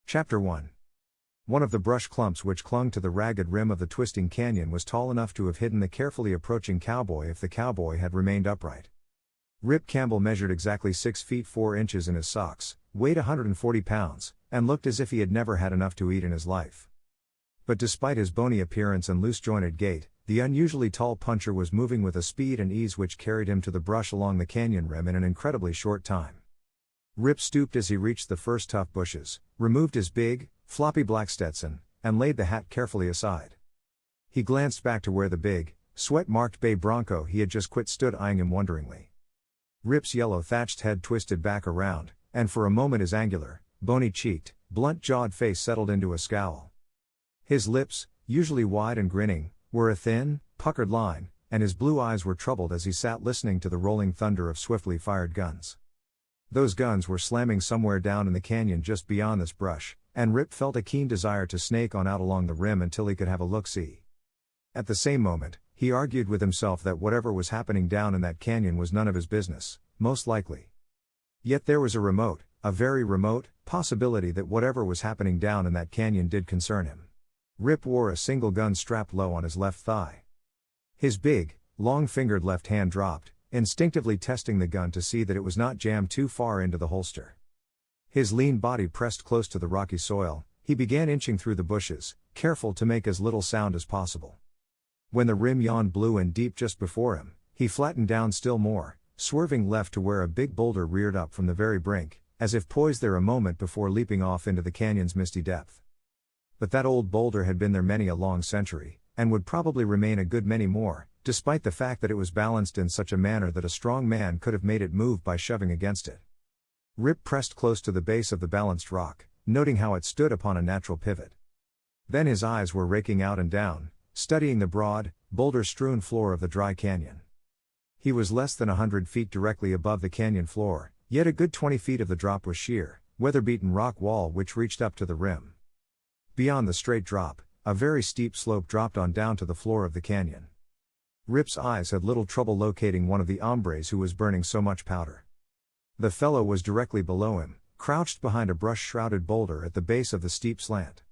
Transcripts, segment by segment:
Chapter 1. One of the brush clumps which clung to the ragged rim of the twisting canyon was tall enough to have hidden the carefully approaching cowboy if the cowboy had remained upright. Rip Campbell measured exactly 6 feet 4 inches in his socks, weighed 140 pounds, and looked as if he had never had enough to eat in his life. But despite his bony appearance and loose-jointed gait, the unusually tall puncher was moving with a speed and ease which carried him to the brush along the canyon rim in an incredibly short time. Rip stooped as he reached the first tough bushes, removed his big, floppy black Stetson, and laid the hat carefully aside. He glanced back to where the big, sweat-marked bay bronco he had just quit stood eyeing him wonderingly. Rip's yellow thatched head twisted back around, and for a moment his angular, bony-cheeked, blunt-jawed face settled into a scowl. His lips, usually wide and grinning, were a thin, puckered line, and his blue eyes were troubled as he sat listening to the rolling thunder of swiftly fired guns. Those guns were slamming somewhere down in the canyon just beyond this brush, and Rip felt a keen desire to snake on out along the rim until he could have a look-see. At the same moment, he argued with himself that whatever was happening down in that canyon was none of his business, most likely. Yet there was a very remote, possibility that whatever was happening down in that canyon did concern him. Rip wore a single gun strapped low on his left thigh. His big, long-fingered left hand dropped, instinctively testing the gun to see that it was not jammed too far into the holster. His lean body pressed close to the rocky soil, he began inching through the bushes, careful to make as little sound as possible. When the rim yawned blue and deep just before him, he flattened down still more, swerving left to where a big boulder reared up from the very brink, as if poised there a moment before leaping off into the canyon's misty depth. But that old boulder had been there many a long century, and would probably remain a good many more, despite the fact that it was balanced in such a manner that a strong man could have made it move by shoving against it. Rip pressed close to the base of the balanced rock, noting how it stood upon a natural pivot. Then his eyes were raking out and down, studying the broad, boulder-strewn floor of the dry canyon. He was less than 100 feet directly above the canyon floor, yet a good 20 feet of the drop was sheer, weather-beaten rock wall which reached up to the rim. Beyond the straight drop, a very steep slope dropped on down to the floor of the canyon. Rip's eyes had little trouble locating one of the hombres who was burning so much powder. The fellow was directly below him, crouched behind a brush-shrouded boulder at the base of the steep slant.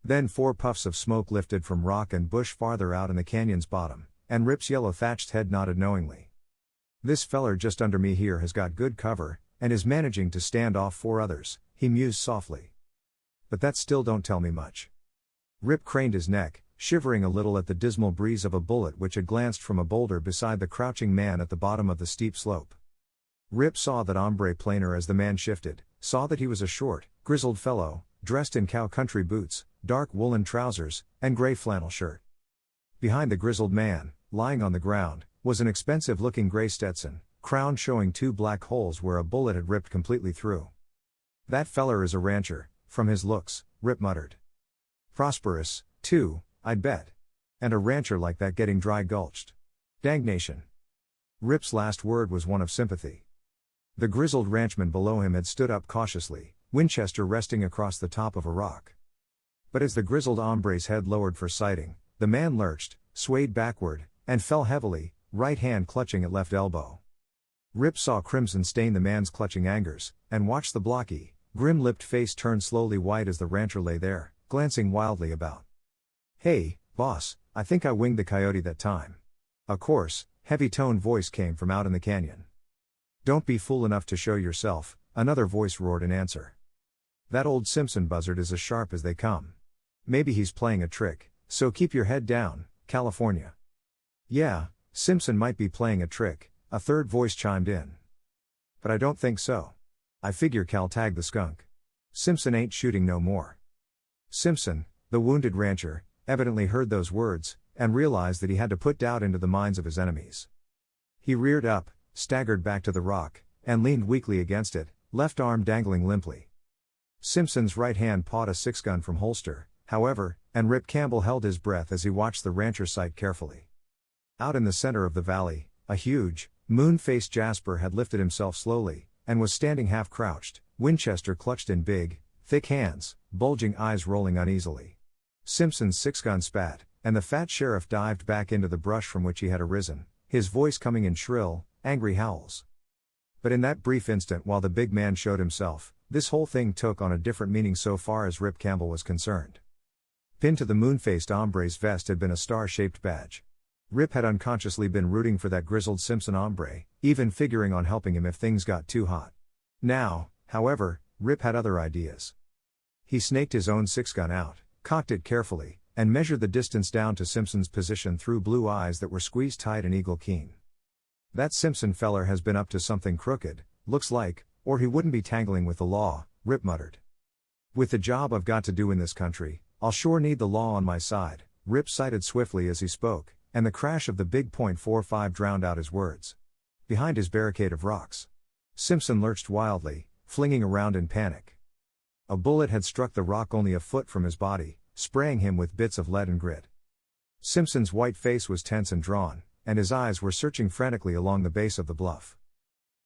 Then 4 puffs of smoke lifted from rock and bush farther out in the canyon's bottom, and Rip's yellow thatched head nodded knowingly. "This feller just under me here has got good cover, and is managing to stand off 4 others, he mused softly. But that still don't tell me much." Rip craned his neck, shivering a little at the dismal breeze of a bullet which had glanced from a boulder beside the crouching man at the bottom of the steep slope. Rip saw that hombre plainer as the man shifted, saw that he was a short, grizzled fellow, dressed in cow country boots, dark woolen trousers, and gray flannel shirt. Behind the grizzled man, lying on the ground, was an expensive-looking gray Stetson, crown showing 2 black holes where a bullet had ripped completely through. "That feller is a rancher, from his looks," Rip muttered. "Prosperous, too, I'd bet. And a rancher like that getting dry gulched. Dangnation." Rip's last word was one of sympathy. The grizzled ranchman below him had stood up cautiously, Winchester resting across the top of a rock. But as the grizzled hombre's head lowered for sighting, the man lurched, swayed backward, and fell heavily, right hand clutching at left elbow. Rip saw crimson stain the man's clutching angers, and watched the blocky, grim-lipped face turn slowly white as the rancher lay there, glancing wildly about. "Hey, boss, I think I winged the coyote that time." A coarse, heavy-toned voice came from out in the canyon. "Don't be fool enough to show yourself," another voice roared in answer. "That old Simpson buzzard is as sharp as they come. Maybe he's playing a trick, so keep your head down, California." "Yeah, Simpson might be playing a trick," a third voice chimed in. "But I don't think so. I figure Cal tagged the skunk. Simpson ain't shooting no more." Simpson, the wounded rancher, evidently heard those words, and realized that he had to put doubt into the minds of his enemies. He reared up, staggered back to the rock, and leaned weakly against it, left arm dangling limply. Simpson's right hand pawed a 6-gun from holster, however, and Rip Campbell held his breath as he watched the rancher's sight carefully. Out in the center of the valley, a huge, moon-faced jasper had lifted himself slowly, and was standing half-crouched, Winchester clutched in big, thick hands, bulging eyes rolling uneasily. Simpson's 6-gun spat, and the fat sheriff dived back into the brush from which he had arisen, his voice coming in shrill, angry howls. But in that brief instant while the big man showed himself, This whole thing took on a different meaning so far as Rip Campbell was concerned. Pinned to the moon-faced hombre's vest had been a star-shaped badge. Rip had unconsciously been rooting for that grizzled Simpson hombre, even figuring on helping him if things got too hot. Now, however, Rip had other ideas. He snaked his own six-gun out, cocked it carefully, and measured the distance down to Simpson's position through blue eyes that were squeezed tight and eagle-keen. "That Simpson feller has been up to something crooked, looks like, or he wouldn't be tangling with the law," Rip muttered. "With the job I've got to do in this country, I'll sure need the law on my side," Rip sighted swiftly as he spoke, and the crash of the big .45 drowned out his words. Behind his barricade of rocks, Simpson lurched wildly, flinging around in panic. A bullet had struck the rock only a foot from his body, spraying him with bits of lead and grit. Simpson's white face was tense and drawn, and his eyes were searching frantically along the base of the bluff.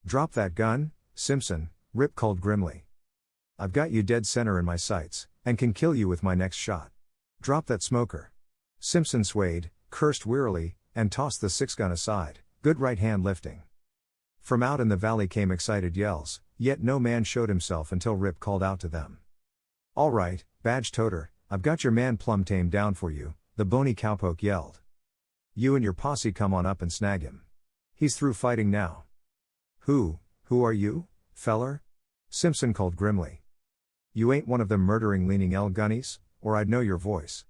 "Drop that gun, Simpson," Rip called grimly. "I've got you dead center in my sights, and can kill you with my next shot. Drop that smoker." Simpson swayed, cursed wearily, and tossed the six-gun aside, good right hand lifting. From out in the valley came excited yells, yet no man showed himself until Rip called out to them. "All right, badge toter, I've got your man plumb tamed down for you," the bony cowpoke yelled. "You and your posse come on up and snag him. He's through fighting now." Who are you, feller?" Simpson called grimly. "You ain't one of them murdering leaning L gunnies, or I'd know your voice."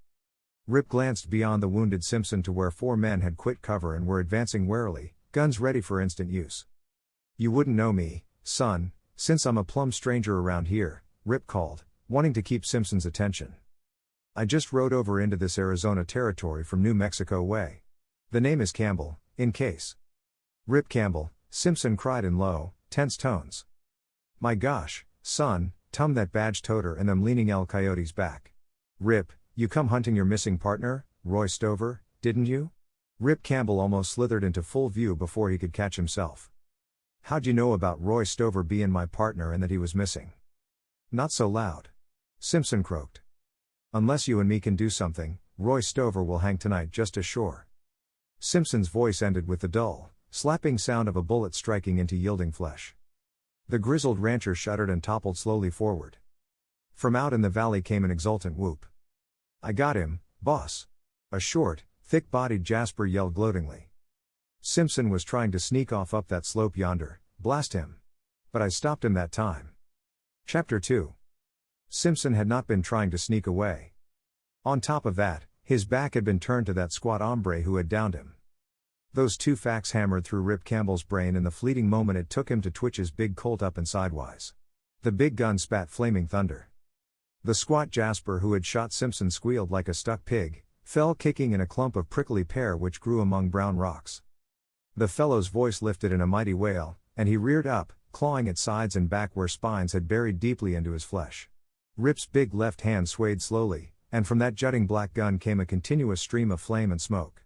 Rip glanced beyond the wounded Simpson to where 4 men had quit cover and were advancing warily, guns ready for instant use. "You wouldn't know me, son, since I'm a plumb stranger around here," Rip called, wanting to keep Simpson's attention. "I just rode over into this Arizona territory from New Mexico way. The name is Campbell, in case." "Rip Campbell," Simpson cried in low, tense tones. "My gosh, son, tum that badge toter and them leaning L coyotes back. Rip, you come hunting your missing partner, Roy Stover, didn't you?" Rip Campbell almost slithered into full view before he could catch himself. "How'd you know about Roy Stover being my partner and that he was missing?" "Not so loud," Simpson croaked. "Unless you and me can do something, Roy Stover will hang tonight just as sure." Simpson's voice ended with the dull, slapping sound of a bullet striking into yielding flesh. The grizzled rancher shuddered and toppled slowly forward. From out in the valley came an exultant whoop. "I got him, boss!" a short, thick-bodied Jasper yelled gloatingly. "Simpson was trying to sneak off up that slope yonder, blast him. But I stopped him that time." Chapter 2. Simpson had not been trying to sneak away. On top of that, his back had been turned to that squat hombre who had downed him. Those two facts hammered through Rip Campbell's brain in the fleeting moment it took him to twitch his big Colt up and sidewise. The big gun spat flaming thunder. The squat Jasper who had shot Simpson squealed like a stuck pig, fell kicking in a clump of prickly pear which grew among brown rocks. The fellow's voice lifted in a mighty wail, and he reared up, clawing at sides and back where spines had buried deeply into his flesh. Rip's big left hand swayed slowly, and from that jutting black gun came a continuous stream of flame and smoke.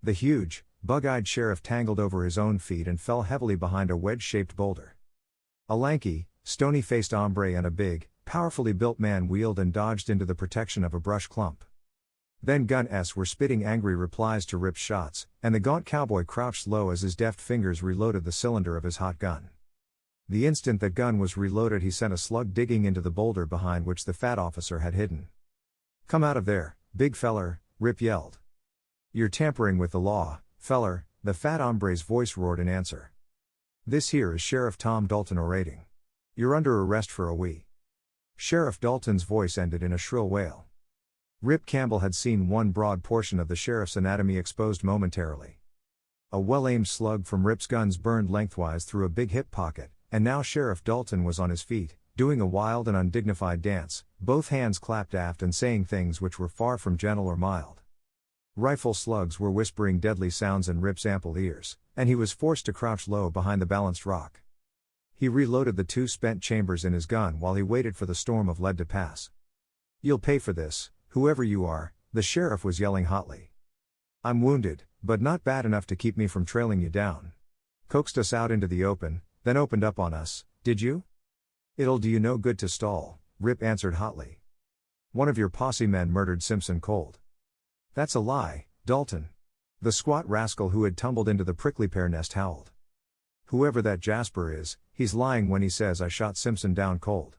The huge, bug-eyed sheriff tangled over his own feet and fell heavily behind a wedge-shaped boulder. A lanky, stony-faced hombre and a big, powerfully built man wheeled and dodged into the protection of a brush clump. Then guns were spitting angry replies to Rip's shots, and the gaunt cowboy crouched low as his deft fingers reloaded the cylinder of his hot gun. The instant that gun was reloaded he sent a slug digging into the boulder behind which the fat officer had hidden. "Come out of there, big feller," Rip yelled. "You're tampering with the law, feller," the fat hombre's voice roared in answer. "This here is Sheriff Tom Dalton orating. You're under arrest for a wee." Sheriff Dalton's voice ended in a shrill wail. Rip Campbell had seen one broad portion of the sheriff's anatomy exposed momentarily. A well-aimed slug from Rip's guns burned lengthwise through a big hip pocket, and now Sheriff Dalton was on his feet, doing a wild and undignified dance, both hands clapped aft and saying things which were far from gentle or mild. Rifle slugs were whispering deadly sounds in Rip's ample ears, and he was forced to crouch low behind the balanced rock. He reloaded the 2 spent chambers in his gun while he waited for the storm of lead to pass. "You'll pay for this, whoever you are," the sheriff was yelling hotly. "I'm wounded, but not bad enough to keep me from trailing you down. Coaxed us out into the open, then opened up on us, did you? It'll do you no good to stall," Rip answered hotly. "One of your posse men murdered Simpson cold." "That's a lie, Dalton." The squat rascal who had tumbled into the prickly pear nest howled. Whoever that Jasper is, he's lying when he says I shot Simpson down cold.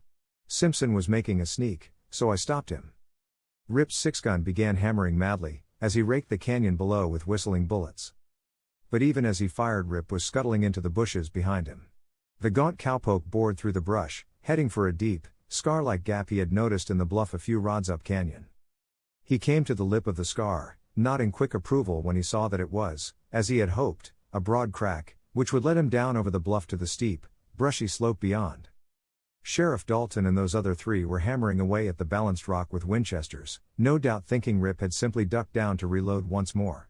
Simpson was making a sneak, so I stopped him. Rip's six-gun began hammering madly, as he raked the canyon below with whistling bullets. But even as he fired, Rip was scuttling into the bushes behind him. The gaunt cowpoke bored through the brush, heading for a deep, scar-like gap he had noticed in the bluff a few rods up canyon. He came to the lip of the scar, nodding quick approval when he saw that it was, as he had hoped, a broad crack, which would let him down over the bluff to the steep, brushy slope beyond. Sheriff Dalton and those other three were hammering away at the balanced rock with Winchesters, no doubt thinking Rip had simply ducked down to reload once more.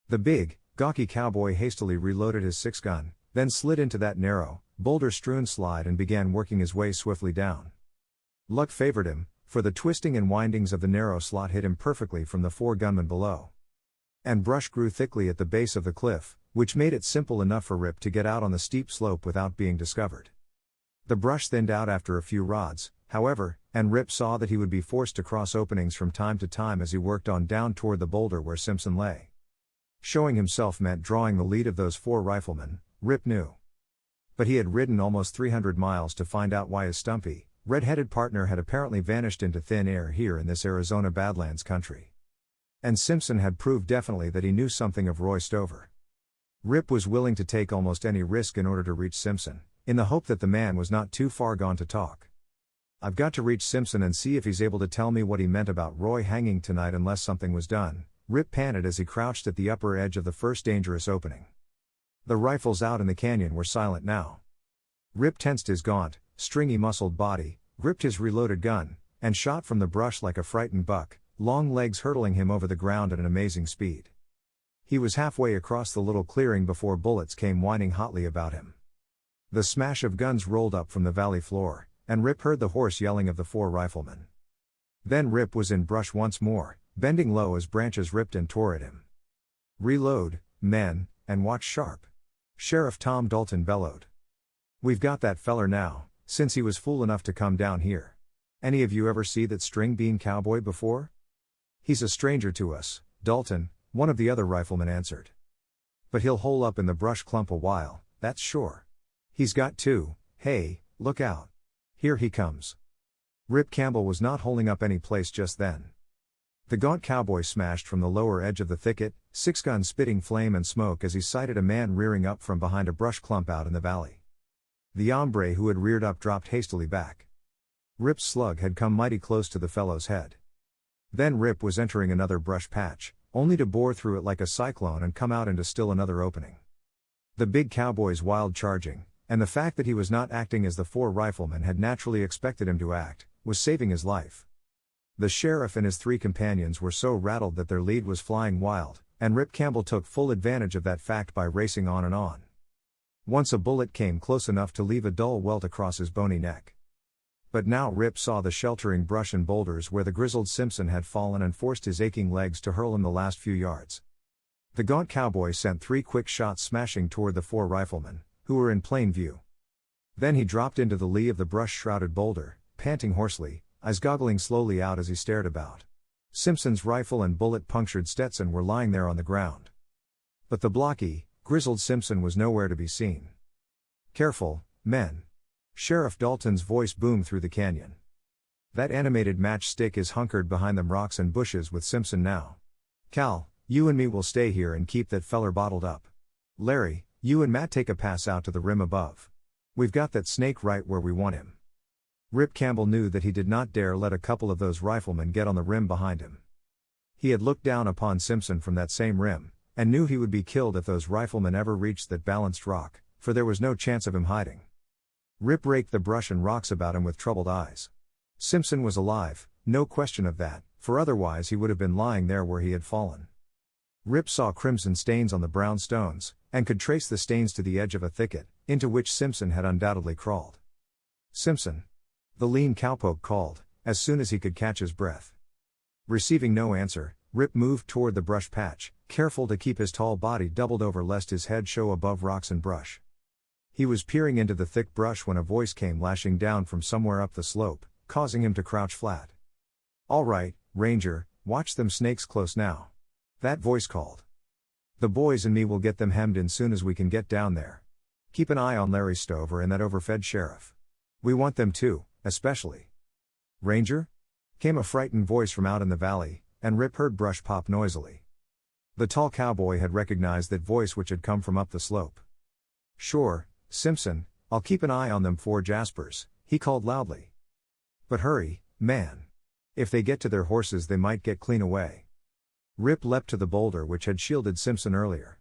The big, gawky cowboy hastily reloaded his six-gun, then slid into that narrow, boulder-strewn slide and began working his way swiftly down. Luck favored him, for the twisting and windings of the narrow slot hid him perfectly from the four gunmen below. And brush grew thickly at the base of the cliff, which made it simple enough for Rip to get out on the steep slope without being discovered. The brush thinned out after a few rods, however, and Rip saw that he would be forced to cross openings from time to time as he worked on down toward the boulder where Simpson lay. Showing himself meant drawing the lead of those four riflemen, Rip knew. But he had ridden almost 300 miles to find out why his stumpy, red-headed partner had apparently vanished into thin air here in this Arizona Badlands country. And Simpson had proved definitely that he knew something of Roy Stover. Rip was willing to take almost any risk in order to reach Simpson, in the hope that the man was not too far gone to talk. I've got to reach Simpson and see if he's able to tell me what he meant about Roy hanging tonight unless something was done, Rip panted as he crouched at the upper edge of the first dangerous opening. The rifles out in the canyon were silent now. Rip tensed his gaunt, stringy-muscled body, gripped his reloaded gun, and shot from the brush like a frightened buck, long legs hurtling him over the ground at an amazing speed. He was halfway across the little clearing before bullets came whining hotly about him. The smash of guns rolled up from the valley floor, and Rip heard the hoarse yelling of the four riflemen. Then Rip was in brush once more, bending low as branches ripped and tore at him. "Reload, men, and watch sharp," Sheriff Tom Dalton bellowed. "We've got that feller now, since he was fool enough to come down here. Any of you ever see that string bean cowboy before?" "He's a stranger to us, Dalton," one of the other riflemen answered. "But he'll hole up in the brush clump a while, that's sure. He's got two. Hey, look out. Here he comes." Rip Campbell was not holding up any place just then. The gaunt cowboy smashed from the lower edge of the thicket, six-gun spitting flame and smoke as he sighted a man rearing up from behind a brush clump out in the valley. The hombre who had reared up dropped hastily back. Rip's slug had come mighty close to the fellow's head. Then Rip was entering another brush patch, only to bore through it like a cyclone and come out into still another opening. The big cowboy's wild charging, and the fact that he was not acting as the four riflemen had naturally expected him to act, was saving his life. The sheriff and his three companions were so rattled that their lead was flying wild, and Rip Campbell took full advantage of that fact by racing on and on. Once a bullet came close enough to leave a dull welt across his bony neck. But now Rip saw the sheltering brush and boulders where the grizzled Simpson had fallen and forced his aching legs to hurl him the last few yards. The gaunt cowboy sent three quick shots smashing toward the four riflemen, who were in plain view. Then he dropped into the lee of the brush-shrouded boulder, panting hoarsely, eyes goggling slowly out as he stared about. Simpson's rifle and bullet-punctured Stetson were lying there on the ground. But the blocky, grizzled Simpson was nowhere to be seen. "Careful, men." Sheriff Dalton's voice boomed through the canyon. "That animated matchstick is hunkered behind them rocks and bushes with Simpson now. Cal, you and me will stay here and keep that feller bottled up. Larry, you and Matt take a pass out to the rim above. We've got that snake right where we want him." Rip Campbell knew that he did not dare let a couple of those riflemen get on the rim behind him. He had looked down upon Simpson from that same rim, and knew he would be killed if those riflemen ever reached that balanced rock, for there was no chance of him hiding. Rip raked the brush and rocks about him with troubled eyes. Simpson was alive, no question of that, for otherwise he would have been lying there where he had fallen. Rip saw crimson stains on the brown stones, and could trace the stains to the edge of a thicket, into which Simpson had undoubtedly crawled. "Simpson!" the lean cowpoke called, as soon as he could catch his breath. Receiving no answer, Rip moved toward the brush patch, careful to keep his tall body doubled over lest his head show above rocks and brush. He was peering into the thick brush when a voice came lashing down from somewhere up the slope, causing him to crouch flat. "All right, Ranger, watch them snakes close now," that voice called. "The boys and me will get them hemmed in soon as we can get down there. Keep an eye on Larry Stover and that overfed sheriff. We want them too, especially. Ranger? Came a frightened voice from out in the valley, and Rip heard brush pop noisily. The tall cowboy had recognized that voice which had come from up the slope. Sure, Simpson, I'll keep an eye on them 4 Jaspers, he called loudly. But hurry, man. If they get to their horses they might get clean away. Rip leapt to the boulder which had shielded Simpson earlier.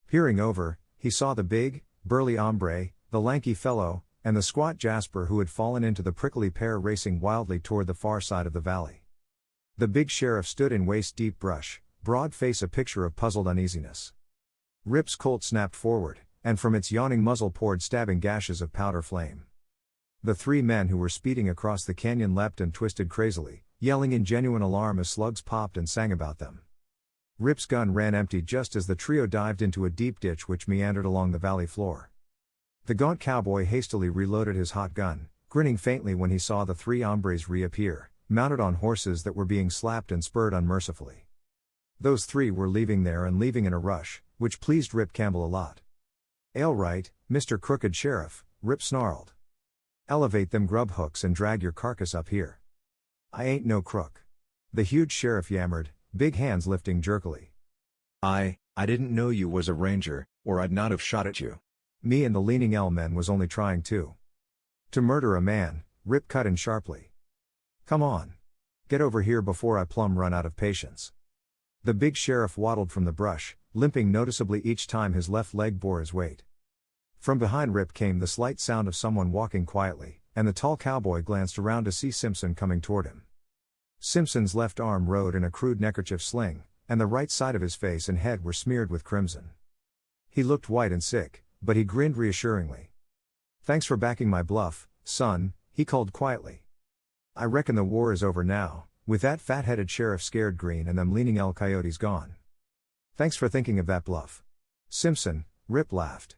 Peering over, he saw the big, burly hombre, the lanky fellow, and the squat Jasper who had fallen into the prickly pear racing wildly toward the far side of the valley. The big sheriff stood in waist-deep brush, broad face a picture of puzzled uneasiness. Rip's Colt snapped forward, and from its yawning muzzle poured stabbing gashes of powder flame. The 3 men who were speeding across the canyon leapt and twisted crazily, yelling in genuine alarm as slugs popped and sang about them. Rip's gun ran empty just as the trio dived into a deep ditch which meandered along the valley floor. The gaunt cowboy hastily reloaded his hot gun, grinning faintly when he saw the 3 hombres reappear, mounted on horses that were being slapped and spurred unmercifully. Those 3 were leaving there and leaving in a rush, which pleased Rip Campbell a lot. "Ale right, Mr. Crooked Sheriff," Rip snarled. "Elevate them grub hooks and drag your carcass up here." "I ain't no crook," the huge sheriff yammered, big hands lifting jerkily. I didn't know you was a ranger, or I'd not have shot at you. Me and the leaning L men was only trying to murder a man," Rip cut in sharply. "Come on. Get over here before I plumb run out of patience." The big sheriff waddled from the brush, limping noticeably each time his left leg bore his weight. From behind Rip came the slight sound of someone walking quietly, and the tall cowboy glanced around to see Simpson coming toward him. Simpson's left arm rode in a crude neckerchief sling, and the right side of his face and head were smeared with crimson. He looked white and sick, but he grinned reassuringly. "Thanks for backing my bluff, son," he called quietly. "I reckon the war is over now, with that fat-headed sheriff scared green and them leaning El Coyotes gone." "Thanks for thinking of that bluff, Simpson," Rip laughed.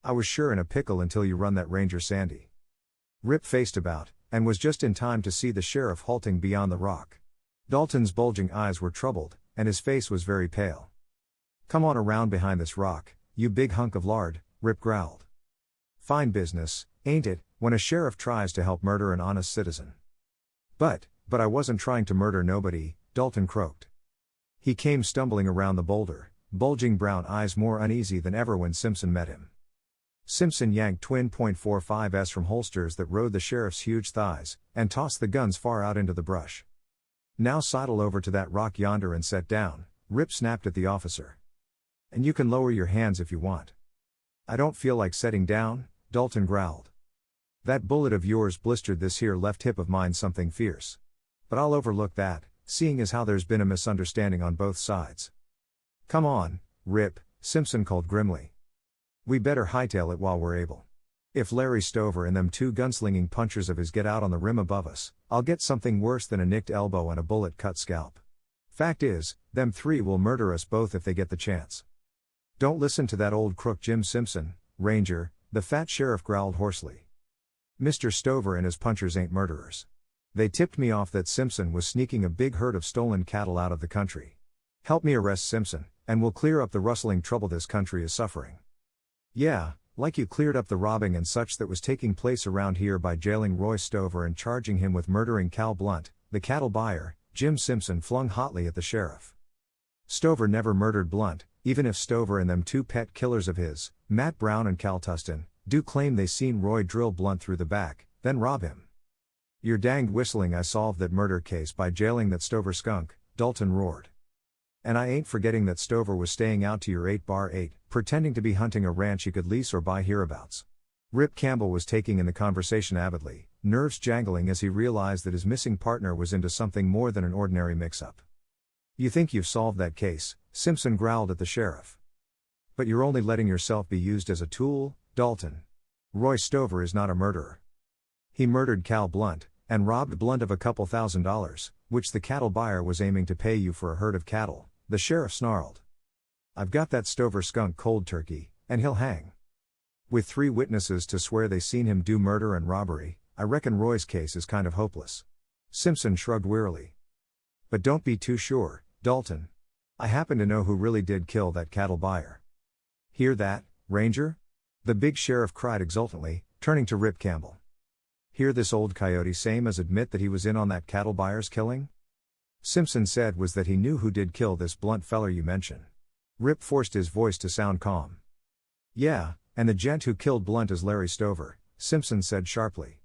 "I was sure in a pickle until you run that Ranger Sandy." Rip faced about, and was just in time to see the sheriff halting beyond the rock. Dalton's bulging eyes were troubled, and his face was very pale. "Come on around behind this rock, you big hunk of lard," Rip growled. "Fine business, ain't it, when a sheriff tries to help murder an honest citizen?" But I wasn't trying to murder nobody," Dalton croaked. He came stumbling around the boulder, bulging brown eyes more uneasy than ever when Simpson met him. Simpson yanked twin .45s from holsters that rode the sheriff's huge thighs, and tossed the guns far out into the brush. "Now sidle over to that rock yonder and set down," Rip snapped at the officer. "And you can lower your hands if you want." "I don't feel like setting down," Dalton growled. "That bullet of yours blistered this here left hip of mine something fierce. But I'll overlook that, seeing as how there's been a misunderstanding on both sides." "Come on, Rip," Simpson called grimly. "We better hightail it while we're able. If Larry Stover and them 2 gunslinging punchers of his get out on the rim above us, I'll get something worse than a nicked elbow and a bullet-cut scalp. Fact is, them 3 will murder us both if they get the chance." "Don't listen to that old crook Jim Simpson, Ranger," the fat sheriff growled hoarsely. "Mr. Stover and his punchers ain't murderers. They tipped me off that Simpson was sneaking a big herd of stolen cattle out of the country. Help me arrest Simpson, and we'll clear up the rustling trouble this country is suffering." "Yeah, like you cleared up the robbing and such that was taking place around here by jailing Roy Stover and charging him with murdering Cal Blunt, the cattle buyer," Jim Simpson flung hotly at the sheriff. "Stover never murdered Blunt, even if Stover and them 2 pet killers of his, Matt Brown and Cal Tustin, do claim they seen Roy drill Blunt through the back, then rob him." "You're danged whistling I solved that murder case by jailing that Stover skunk," Dalton roared. "And I ain't forgetting that Stover was staying out to your 8-bar-8, pretending to be hunting a ranch he could lease or buy hereabouts." Rip Campbell was taking in the conversation avidly, nerves jangling as he realized that his missing partner was into something more than an ordinary mix-up. "You think you've solved that case," Simpson growled at the sheriff. "But you're only letting yourself be used as a tool, Dalton. Roy Stover is not a murderer. He murdered Cal Blunt, and robbed Blunt of a couple $1,000s, which the cattle buyer was aiming to pay you for a herd of cattle," the sheriff snarled. "I've got that Stover skunk cold turkey, and he'll hang. With 3 witnesses to swear they seen him do murder and robbery, I reckon Roy's case is kind of hopeless." Simpson shrugged wearily. "But don't be too sure, Dalton. I happen to know who really did kill that cattle buyer." "Hear that, Ranger?" The big sheriff cried exultantly, turning to Rip Campbell. Hear this old coyote same as admit that he was in on that cattle buyer's killing? Simpson said was that he knew who did kill this Blunt feller you mention. Rip forced his voice to sound calm. Yeah, and the gent who killed Blunt is Larry Stover, Simpson said sharply.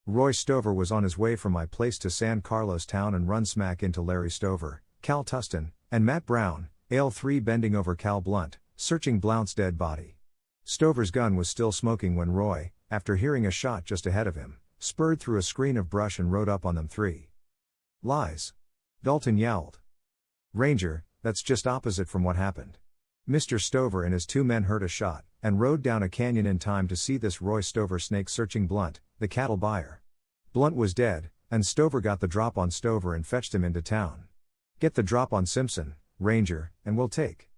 Roy Stover was on his way from my place to San Carlos town and run smack into Larry Stover, Cal Tustin, and Matt Brown, AL3 bending over Cal Blunt, searching Blount's dead body. Stover's gun was still smoking when Roy, after hearing a shot just ahead of him, spurred through a screen of brush and rode up on them three. Lies. Dalton yowled. Ranger, that's just opposite from what happened. Mr. Stover and his two men heard a shot, and rode down a canyon in time to see this Roy Stover snake searching Blunt, the cattle buyer. Blunt was dead, and Stover got the drop on Stover and fetched him into town. Get the drop on Simpson, Ranger, and we'll take.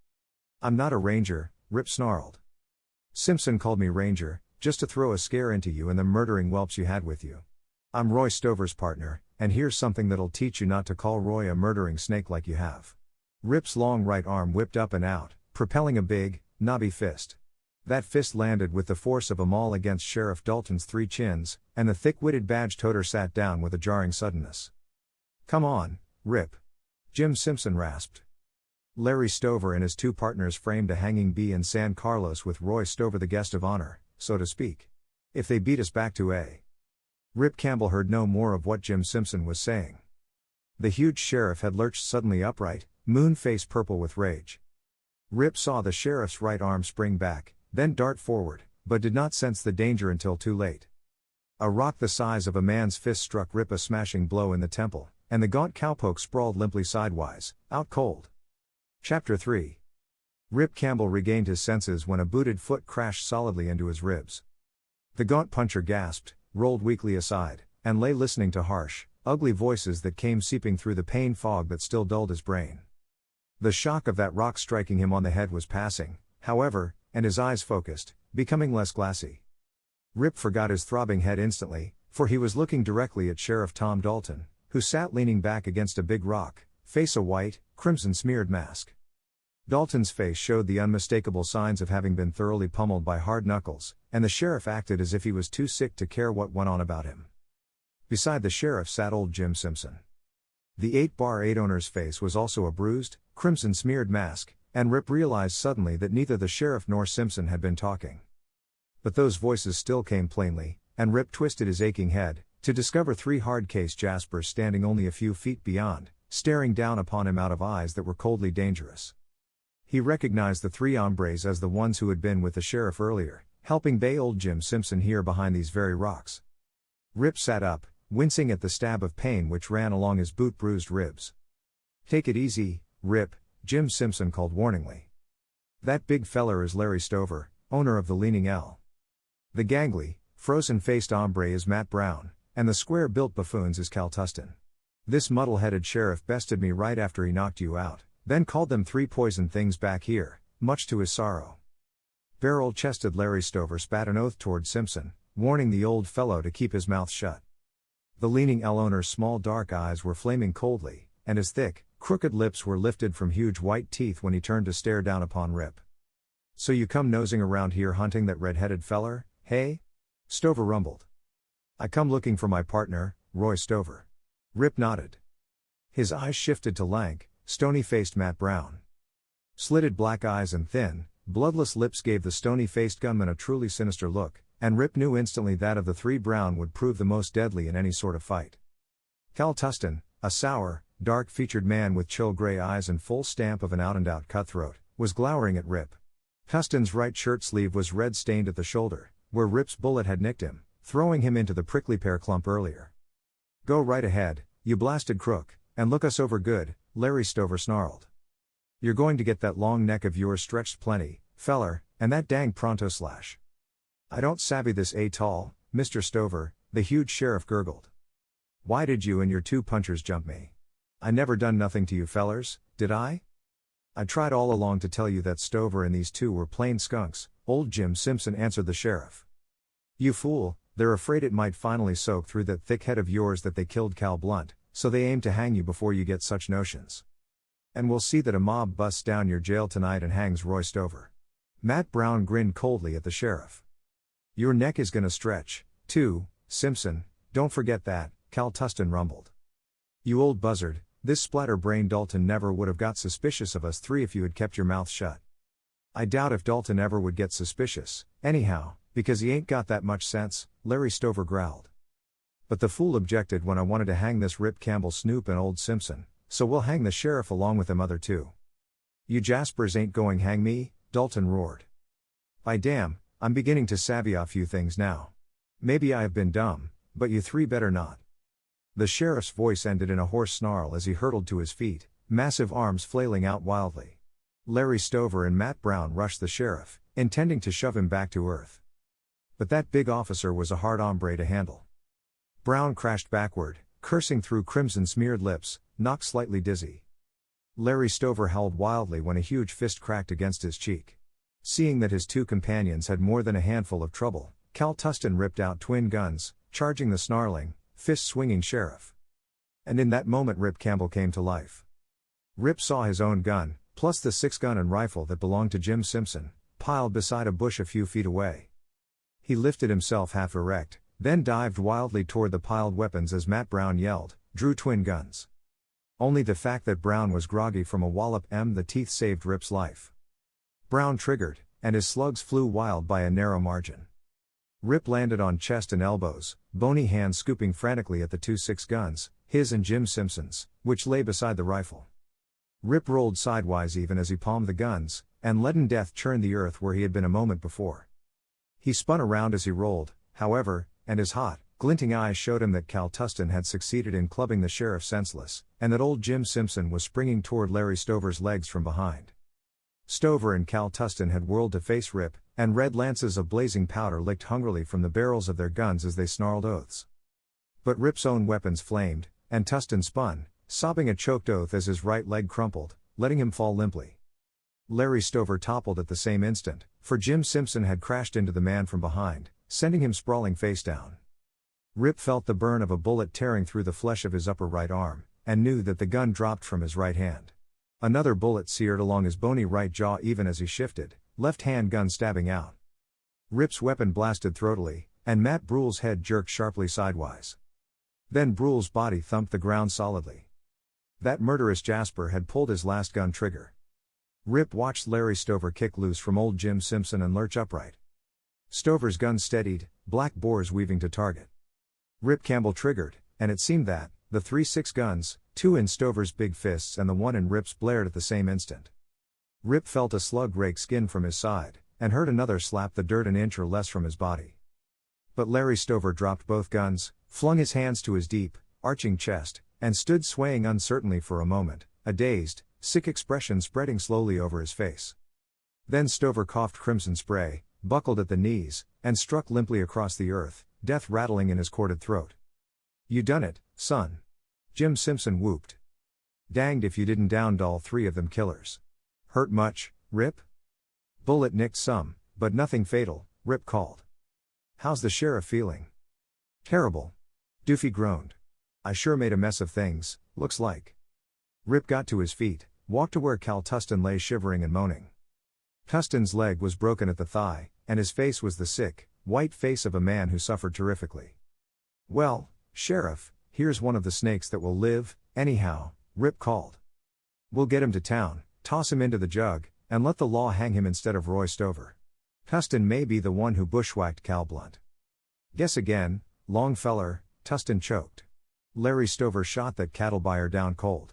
I'm not a ranger, Rip snarled. Simpson called me Ranger, just to throw a scare into you and the murdering whelps you had with you. I'm Roy Stover's partner, and here's something that'll teach you not to call Roy a murdering snake like you have. Rip's long right arm whipped up and out, propelling a big, knobby fist. That fist landed with the force of a maul against Sheriff Dalton's three chins, and the thick-witted badge-toter sat down with a jarring suddenness. Come on, Rip. Jim Simpson rasped. Larry Stover and his two partners framed a hanging bee in San Carlos with Roy Stover the guest of honor, so to speak. If they beat us back to A. Rip Campbell heard no more of what Jim Simpson was saying. The huge sheriff had lurched suddenly upright, moon face purple with rage. Rip saw the sheriff's right arm spring back, then dart forward, but did not sense the danger until too late. A rock the size of a man's fist struck Rip a smashing blow in the temple, and the gaunt cowpoke sprawled limply sidewise, out cold. Chapter 3. Rip Campbell regained his senses when a booted foot crashed solidly into his ribs. The gaunt puncher gasped, rolled weakly aside, and lay listening to harsh, ugly voices that came seeping through the pain fog that still dulled his brain. The shock of that rock striking him on the head was passing, however, and his eyes focused, becoming less glassy. Rip forgot his throbbing head instantly, for he was looking directly at Sheriff Tom Dalton, who sat leaning back against a big rock, face a white, crimson-smeared mask. Dalton's face showed the unmistakable signs of having been thoroughly pummeled by hard knuckles, and the sheriff acted as if he was too sick to care what went on about him. Beside the sheriff sat old Jim Simpson. The 8-bar-8 owner's face was also a bruised, crimson-smeared mask, and Rip realized suddenly that neither the sheriff nor Simpson had been talking. But those voices still came plainly, and Rip twisted his aching head, to discover three hard-case Jaspers standing only a few feet beyond, staring down upon him out of eyes that were coldly dangerous. He recognized the three hombres as the ones who had been with the sheriff earlier, helping bay old Jim Simpson here behind these very rocks. Rip sat up, wincing at the stab of pain which ran along his boot-bruised ribs. Take it easy, Rip, Jim Simpson called warningly. That big feller is Larry Stover, owner of the Leaning L. The gangly, frozen-faced hombre is Matt Brown, and the square-built buffoons is Cal Tustin. This muddle-headed sheriff bested me right after he knocked you out, then called them three poison things back here, much to his sorrow. Barrel-chested Larry Stover spat an oath toward Simpson, warning the old fellow to keep his mouth shut. The Leaning L owner's small dark eyes were flaming coldly, and his thick, crooked lips were lifted from huge white teeth when he turned to stare down upon Rip. So you come nosing around here hunting that red-headed feller, hey? Stover rumbled. I come looking for my partner, Roy Stover. Rip nodded. His eyes shifted to lank, stony-faced Matt Brown. Slitted black eyes and thin, bloodless lips gave the stony-faced gunman a truly sinister look, and Rip knew instantly that of the three Brown would prove the most deadly in any sort of fight. Cal Tustin, a sour, dark-featured man with chill gray eyes and full stamp of an out-and-out cutthroat, was glowering at Rip. Tustin's right shirt sleeve was red-stained at the shoulder, where Rip's bullet had nicked him, throwing him into the prickly pear clump earlier. Go right ahead, you blasted crook, and look us over good, Larry Stover snarled. You're going to get that long neck of yours stretched plenty, feller, and that dang pronto slash. I don't savvy this tall, Mr. Stover, the huge sheriff gurgled. Why did you and your two punchers jump me? I never done nothing to you fellers, did I? I tried all along to tell you that Stover and these two were plain skunks, old Jim Simpson answered the sheriff. You fool, they're afraid it might finally soak through that thick head of yours that they killed Cal Blunt, so they aim to hang you before you get such notions. And we'll see that a mob busts down your jail tonight and hangs Roy Stover. Matt Brown grinned coldly at the sheriff. Your neck is gonna stretch, too, Simpson, don't forget that, Cal Tustin rumbled. You old buzzard, this splatterbrain Dalton never would have got suspicious of us three if you had kept your mouth shut. I doubt if Dalton ever would get suspicious, anyhow, because he ain't got that much sense, Larry Stover growled. But the fool objected when I wanted to hang this Rip Campbell snoop and old Simpson, so we'll hang the sheriff along with them other two. You Jaspers ain't going hang me, Dalton roared. By damn, I'm beginning to savvy a few things now. Maybe I have been dumb, but you three better not. The sheriff's voice ended in a hoarse snarl as he hurtled to his feet, massive arms flailing out wildly. Larry Stover and Matt Brown rushed the sheriff, intending to shove him back to earth. But that big officer was a hard hombre to handle. Brown crashed backward, cursing through crimson-smeared lips, knocked slightly dizzy. Larry Stover howled wildly when a huge fist cracked against his cheek. Seeing that his two companions had more than a handful of trouble, Cal Tustin ripped out twin guns, charging the snarling, fist-swinging sheriff. And in that moment Rip Campbell came to life. Rip saw his own gun, plus the 6-gun and rifle that belonged to Jim Simpson, piled beside a bush a few feet away. He lifted himself half erect, then dived wildly toward the piled weapons as Matt Brown yelled, drew twin guns. Only the fact that Brown was groggy from a wallop the teeth saved Rip's life. Brown triggered, and his slugs flew wild by a narrow margin. Rip landed on chest and elbows, bony hands scooping frantically at the two 6-guns, his and Jim Simpson's, which lay beside the rifle. Rip rolled sidewise even as he palmed the guns, and leaden death churned the earth where he had been a moment before. He spun around as he rolled, however, and his hot, glinting eyes showed him that Cal Tustin had succeeded in clubbing the sheriff senseless, and that old Jim Simpson was springing toward Larry Stover's legs from behind. Stover and Cal Tustin had whirled to face Rip, and red lances of blazing powder licked hungrily from the barrels of their guns as they snarled oaths. But Rip's own weapons flamed, and Tustin spun, sobbing a choked oath as his right leg crumpled, letting him fall limply. Larry Stover toppled at the same instant, for Jim Simpson had crashed into the man from behind, sending him sprawling face down. Rip felt the burn of a bullet tearing through the flesh of his upper right arm, and knew that the gun dropped from his right hand. Another bullet seared along his bony right jaw even as he shifted, left-hand gun stabbing out. Rip's weapon blasted throatily, and Matt Brule's head jerked sharply sidewise. Then Brule's body thumped the ground solidly. That murderous Jasper had pulled his last gun trigger. Rip watched Larry Stover kick loose from old Jim Simpson and lurch upright. Stover's gun steadied, black bores weaving to target. Rip Campbell triggered, and it seemed that, the 3 6-guns, 2 in Stover's big fists and the 1 in Rip's blared at the same instant. Rip felt a slug rake skin from his side, and heard another slap the dirt an inch or less from his body. But Larry Stover dropped both guns, flung his hands to his deep, arching chest, and stood swaying uncertainly for a moment, a dazed, sick expression spreading slowly over his face. Then Stover coughed crimson spray, buckled at the knees, and struck limply across the earth, death rattling in his corded throat. You done it, son. Jim Simpson whooped. Danged if you didn't down all 3 of them killers. Hurt much, Rip? Bullet nicked some, but nothing fatal, Rip called. How's the sheriff feeling? Terrible. Doofy groaned. I sure made a mess of things, looks like. Rip got to his feet, walked to where Cal Tustin lay shivering and moaning. Tustin's leg was broken at the thigh, and his face was the sick, white face of a man who suffered terrifically. Well, Sheriff, here's one of the snakes that will live, anyhow, Rip called. We'll get him to town, toss him into the jug, and let the law hang him instead of Roy Stover. Tustin may be the one who bushwhacked Cal Blunt. Guess again, long feller, Tustin choked. Larry Stover shot that cattle buyer down cold.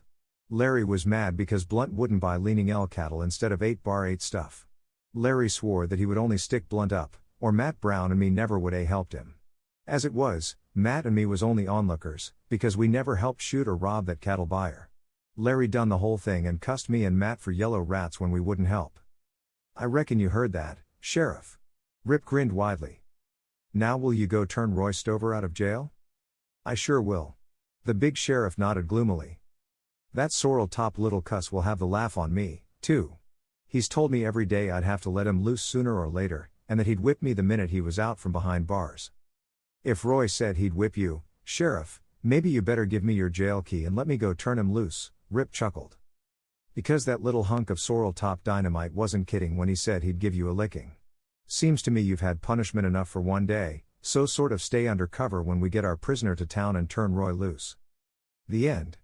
Larry was mad because Blunt wouldn't buy Leaning L cattle instead of 8-bar-8 stuff. Larry swore that he would only stick Blunt up, or Matt Brown and me never would a helped him. As it was, Matt and me was only onlookers, because we never helped shoot or rob that cattle buyer. Larry done the whole thing and cussed me and Matt for yellow rats when we wouldn't help. I reckon you heard that, Sheriff. Rip grinned widely. Now will you go turn Roy Stover out of jail? I sure will. The big sheriff nodded gloomily. That sorrel top little cuss will have the laugh on me, too. He's told me every day I'd have to let him loose sooner or later, and that he'd whip me the minute he was out from behind bars. If Roy said he'd whip you, Sheriff, maybe you better give me your jail key and let me go turn him loose, Rip chuckled. Because that little hunk of sorrel top dynamite wasn't kidding when he said he'd give you a licking. Seems to me you've had punishment enough for one day, so sort of stay under cover when we get our prisoner to town and turn Roy loose. The end.